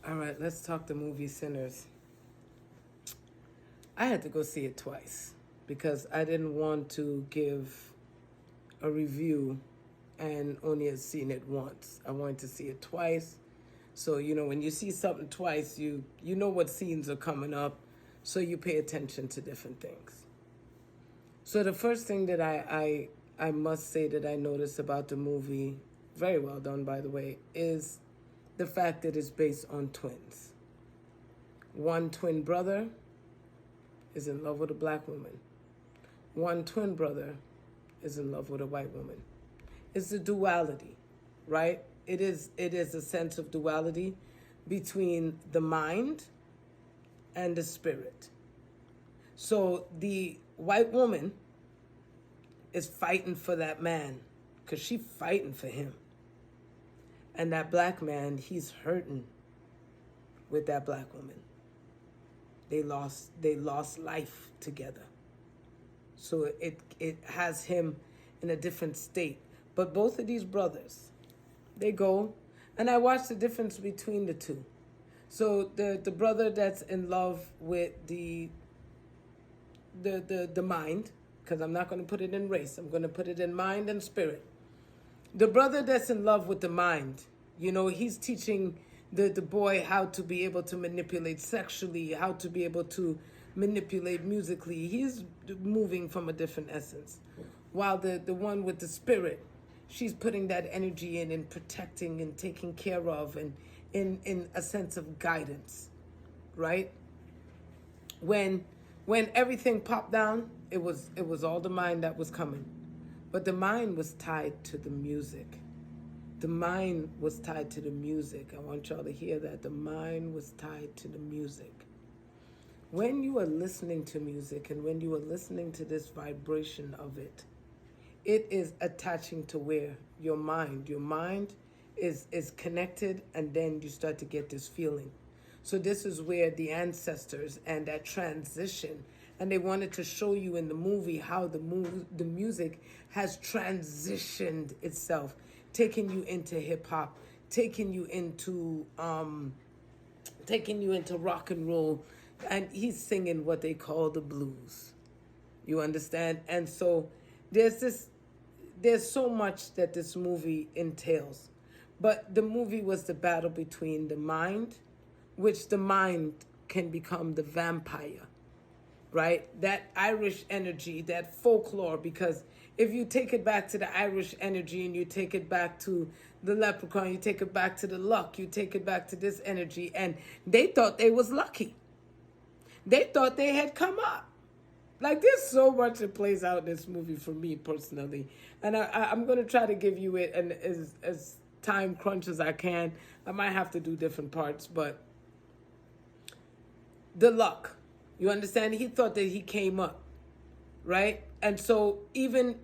All right, let's talk the movie Sinners. I had to go see it twice because I didn't want to give a review and only had seen it once. I wanted to see it twice. So, when you see something twice, you know what scenes are coming up, so you pay attention to different things. So the first thing that I must say that I noticed about the movie, very well done by the way, is the fact that it's based on twins. One twin brother is in love with a black woman. One twin brother is in love with a white woman. It's the duality, right? It is a sense of duality between the mind and the spirit. So the white woman is fighting for that man because she's fighting for him. And that black man, he's hurting with that black woman. They lost life together. So it has him in a different state. But both of these brothers, they go, and I watch the difference between the two. So the brother that's in love with the mind, because I'm not going to put it in race, I'm going to put it in mind and spirit. The brother that's in love with the mind, he's teaching the boy how to be able to manipulate sexually, how to be able to manipulate musically. He's moving from a different essence. While the one with the spirit, she's putting that energy in and protecting and taking care of and in a sense of guidance, right? When everything popped down, it was all the mind that was coming. But the mind was tied to the music. The mind was tied to the music. I want y'all to hear that. The mind was tied to the music. When you are listening to music and when you are listening to this vibration of it, it is attaching to where? Your mind. Your mind is connected, and then you start to get this feeling. So this is where the ancestors and that transition, and they wanted to show you in the movie how the music has transitioned itself, taking you into hip hop, taking you into rock and roll, and he's singing what they call the blues. You understand? And so there's so much that this movie entails. But the movie was the battle between the mind, which the mind can become the vampire, right? That Irish energy, that folklore, because if you take it back to the Irish energy and you take it back to the leprechaun, you take it back to the luck, you take it back to this energy, and they thought they was lucky. They thought they had come up. Like, there's so much that plays out in this movie for me personally. And I'm going to try to give you it and as time crunch as I can. I might have to do different parts, but the luck. You understand? He thought that he came up, right? And so even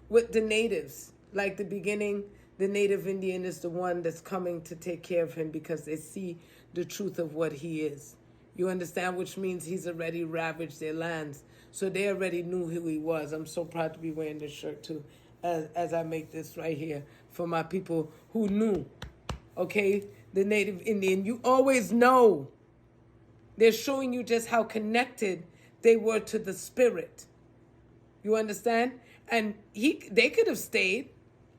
with the natives, like the beginning, the native Indian is the one that's coming to take care of him because they see the truth of what he is. You understand? Which means he's already ravaged their lands. So they already knew who he was. I'm so proud to be wearing this shirt too, as I make this right here for my people who knew. Okay? The native Indian. You always know. They're showing you just how connected they were to the spirit. You understand? And they could have stayed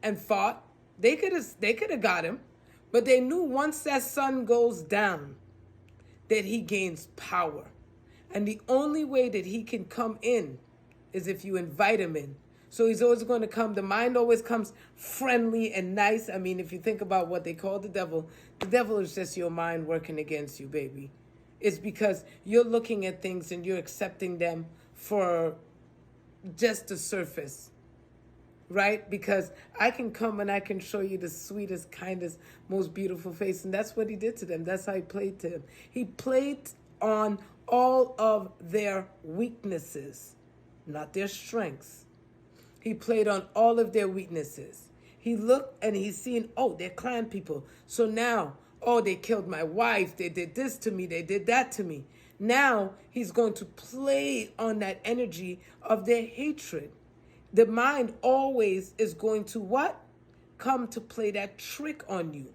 and fought. They could have got him. But they knew once that sun goes down, that he gains power. And the only way that he can come in is if you invite him in. So he's always going to come. The mind always comes friendly and nice. I mean, if you think about what they call the devil is just your mind working against you, baby. It's because you're looking at things and you're accepting them for just the surface. Right? Because I can come and I can show you the sweetest, kindest, most beautiful face. And that's what he did to them. That's how he played to them. He played on all of their weaknesses, not their strengths. He played on all of their weaknesses. He looked and he's seen, oh, they're clan people. So now, oh, they killed my wife. They did this to me. They did that to me. Now he's going to play on that energy of their hatred. The mind always is going to what? Come to play that trick on you.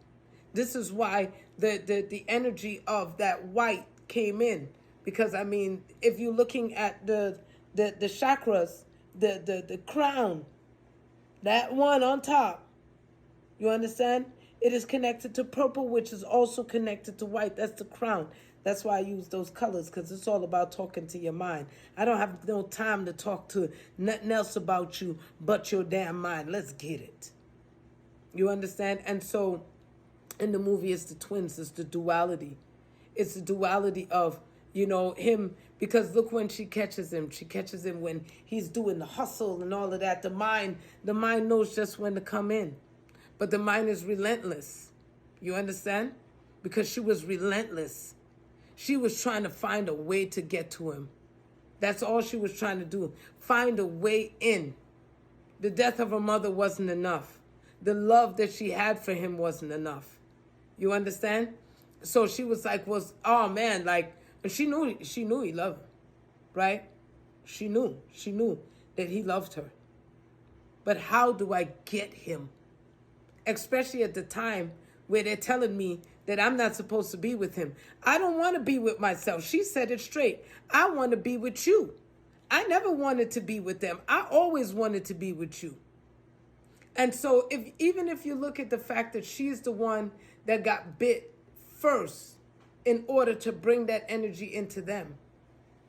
This is why the energy of that white came in. Because I mean, if you're looking at the chakras, the crown, that one on top, you understand? It is connected to purple, which is also connected to white. That's the crown. That's why I use those colors, because it's all about talking to your mind. I don't have no time to talk to nothing else about you but your damn mind. Let's get it. You understand? And so in the movie, it's the twins. It's the duality. It's the duality of, him. Because look, when she catches him when he's doing the hustle and all of that. The mind knows just when to come in. But the mind is relentless. You understand? Because she was relentless. She was trying to find a way to get to him. That's all she was trying to do. Find a way in. The death of her mother wasn't enough. The love that she had for him wasn't enough. You understand? So she was like, oh man, like, and she knew he loved her, right? She knew that he loved her. But how do I get him? Especially at the time where they're telling me that I'm not supposed to be with him. I don't want to be with myself. She said it straight. I want to be with you. I never wanted to be with them. I always wanted to be with you. And so even if you look at the fact that she's the one that got bit first in order to bring that energy into them.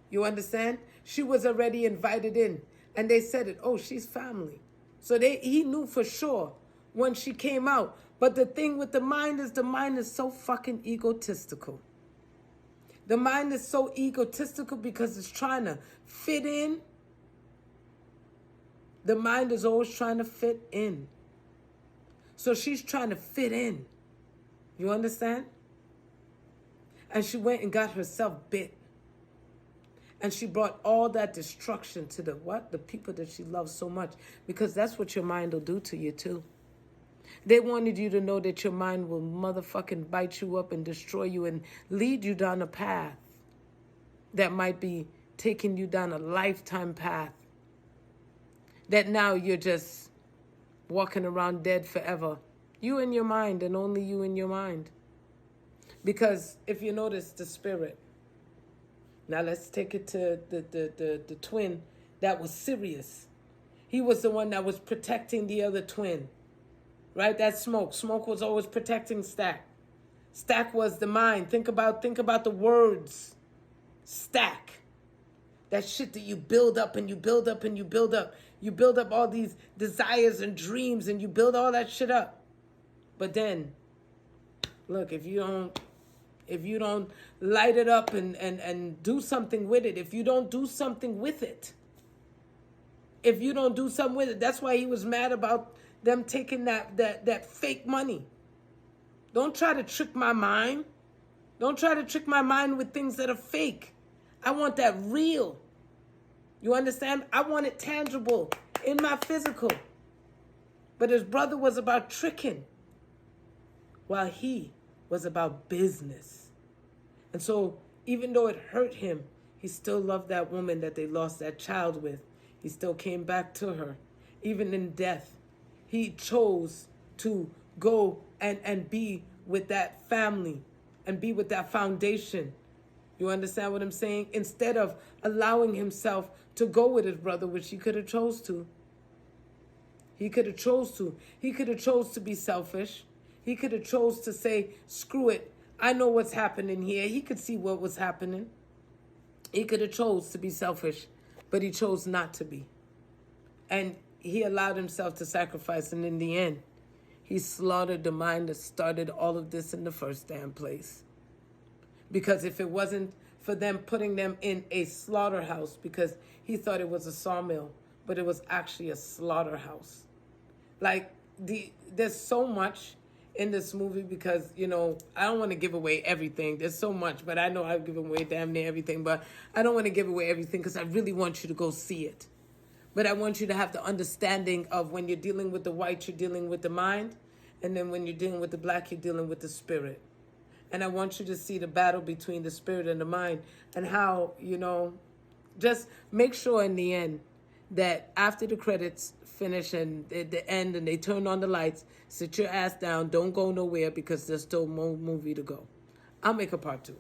You understand? She was already invited in. And they said it, she's family. So he knew for sure when she came out. But the thing with the mind is so fucking egotistical. The mind is so egotistical because it's trying to fit in. The mind is always trying to fit in. So she's trying to fit in. You understand? And she went and got herself bit. And she brought all that destruction to the people that she loves so much. Because that's what your mind will do to you too. They wanted you to know that your mind will motherfucking bite you up and destroy you and lead you down a path that might be taking you down a lifetime path. That now you're just walking around dead forever. You and your mind, and only you and your mind. Because if you notice the spirit, now let's take it to the twin that was Sirius. He was the one that was protecting the other twin. Right? That's Smoke. Smoke was always protecting Stack. Stack was the mind. Think about the words. Stack. That shit that you build up and you build up and you build up. You build up all these desires and dreams and you build all that shit up. But then, look, if you don't light it up and do something with it, if you don't do something with it, that's why he was mad about them taking that fake money. Don't try to trick my mind. Don't try to trick my mind with things that are fake. I want that real. You understand? I want it tangible in my physical. But his brother was about tricking, while he was about business. And so even though it hurt him, he still loved that woman that they lost that child with. He still came back to her. Even in death, he chose to go and be with that family and be with that foundation. You understand what I'm saying? Instead of allowing himself to go with his brother, which he could have chose to. He could have chose to. He could have chose to be selfish. He could have chose to say, screw it. I know what's happening here. He could see what was happening. He could have chose to be selfish, but he chose not to be. And he allowed himself to sacrifice. And in the end, he slaughtered the mind that started all of this in the first damn place. Because if it wasn't for them putting them in a slaughterhouse, because he thought it was a sawmill, but it was actually a slaughterhouse. Like, there's so much in this movie because, I don't want to give away everything. There's so much, but I know I've given away damn near everything, but I don't want to give away everything because I really want you to go see it. But I want you to have the understanding of when you're dealing with the white, you're dealing with the mind. And then when you're dealing with the black, you're dealing with the spirit. And I want you to see the battle between the spirit and the mind and how, just make sure in the end that after the credits finish and at the end and they turn on the lights, sit your ass down, don't go nowhere because there's still more movie to go. I'll make a part 2.